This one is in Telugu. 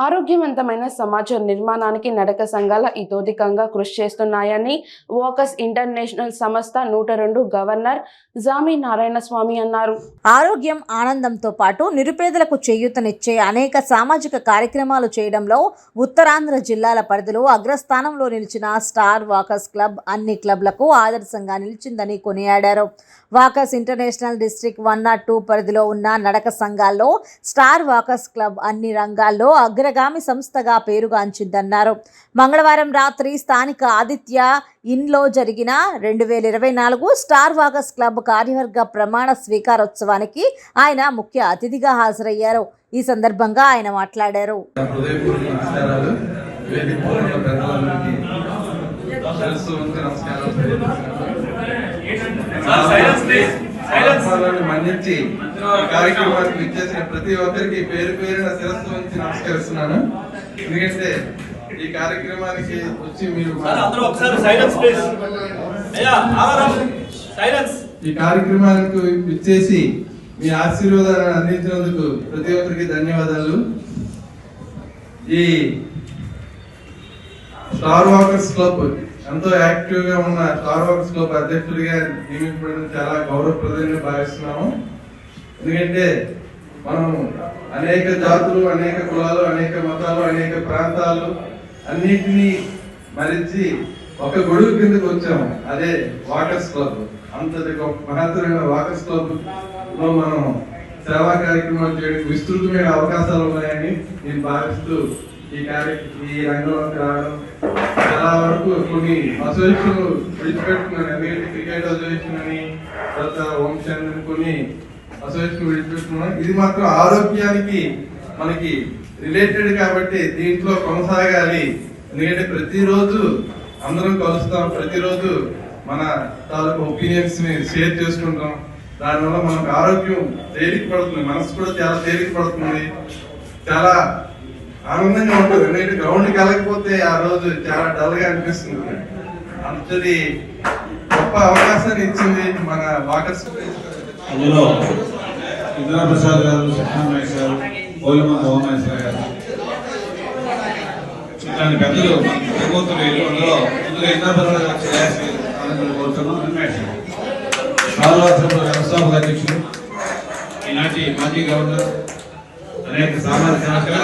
ఆరోగ్యవంతమైన సమాజ నిర్మాణానికి నడక సంఘాల ఇతోధికంగా కృషి చేస్తున్నాయని వాకర్స్ ఇంటర్నేషనల్ సంస్థ 102 గవర్నర్ జామి నారాయణస్వామి అన్నారు. ఆరోగ్యం ఆనందంతో పాటు నిరుపేదలకు చేయూతనిచ్చే అనేక సామాజిక కార్యక్రమాలు చేయడంలో ఉత్తరాంధ్ర జిల్లాల పరిధిలో అగ్రస్థానంలో నిలిచిన స్టార్ వాకర్స్ క్లబ్ అన్ని క్లబ్లకు ఆదర్శంగా నిలిచిందని కొనియాడారు. వాకర్స్ ఇంటర్నేషనల్ డిస్ట్రిక్ట్ 102 పరిధిలో ఉన్న నడక సంఘాల్లో స్టార్ వాకర్స్ క్లబ్ అన్ని రంగాల్లో అగ్రగామి సంస్థగా పేరుగాంచిందన్నారు. మంగళవారం రాత్రి స్థానిక ఆదిత్య ఇన్లో జరిగిన 2024 స్టార్ వాకర్స్ క్లబ్ కార్యవర్గ ప్రమాణ స్వీకారోత్సవానికి ఆయన ముఖ్య అతిథిగా హాజరయ్యారు. ఈ సందర్భంగా ఆయన మాట్లాడారు. మన్నించి కార్యక్రమానికి విచ్చేసిన ప్రతి ఒక్కరికి పేరు పేరున శిరస్సు వంచి నమస్కరిస్తున్నాను. ఎందుకంటే ఈ కార్యక్రమానికి వచ్చి మీరు ఈ కార్యక్రమానికి విచ్చేసి మీ ఆశీర్వాదాలను అందించినందుకు ప్రతి ఒక్కరికి ధన్యవాదాలు. ఈ స్టార్ వాకర్స్ క్లబ్ ఎంతో యాక్టివ్ గా ఉన్న స్టార్ వాకర్స్ క్లబ్ అధ్యక్షుడిగా నియమించబడడం చాలా గౌరవప్రదంగా భావిస్తున్నాము. ఎందుకంటే మనం అనేక జాతులు, అనేక కులాలు, అనేక మతాలు, అనేక ప్రాంతాలు అన్నిటినీ మరిచి ఒక గొడుగు కిందకు వచ్చాము. అదే వాకర్స్ క్లబ్. అంతటి గొప్ప మహత్తరమైన వాకర్స్ క్లబ్ లో మనం సేవా కార్యక్రమాలు చేయడానికి విస్తృతమైన అవకాశాలు ఉన్నాయని నేను భావిస్తూ ఈ రంగంలోకి రావడం చాలా వరకు కొన్ని అసోసియేషన్లు విడిచిపెట్టుకున్నాను. ఎందుకంటే క్రికెట్ అసోసియేషన్ అని, తర్వాత వంశన్ కొన్ని అసోసియేషన్ విడిచిపెట్టుకున్నాను. ఇది మాత్రం ఆరోగ్యానికి మనకి రిలేటెడ్ కాబట్టి దీంట్లో కొనసాగాలి. ఎందుకంటే ప్రతిరోజు అందరం కలుస్తాం, ప్రతిరోజు మన తాలూకు ఒపీనియన్స్ ని షేర్ చేసుకుంటాం. దానివల్ల మనకు ఆరోగ్యం తేలిక పడుతుంది, మనసు కూడా చాలా తేలిక పడుతుంది, చాలా ఆనందంగా ఉంటుంది. ఎందుకంటే గ్రౌండ్కి వెళ్ళకపోతే ఆ రోజు చాలా డల్ గా అనిపిస్తుంది. అంతటి గొప్ప అవకాశాన్ని ఇచ్చింది మన వాకర్స్. అందులో ఇంద్ర ప్రసాద్ గారు, సత్యనారాయణ గారు, పోలిమంది హోమేశ్వర గారు ఇట్లాంటి పెద్దలు ప్రభుత్వం. అందులో ముందుగా ఇంద్ర ప్రసాద్ గారు చేయాల్సి కోరుతున్నాం. వ్యవస్థాపక అధ్యక్షులు, ఈనాటి మాజీ గవర్నర్, అనేక సామాజిక సమస్యలు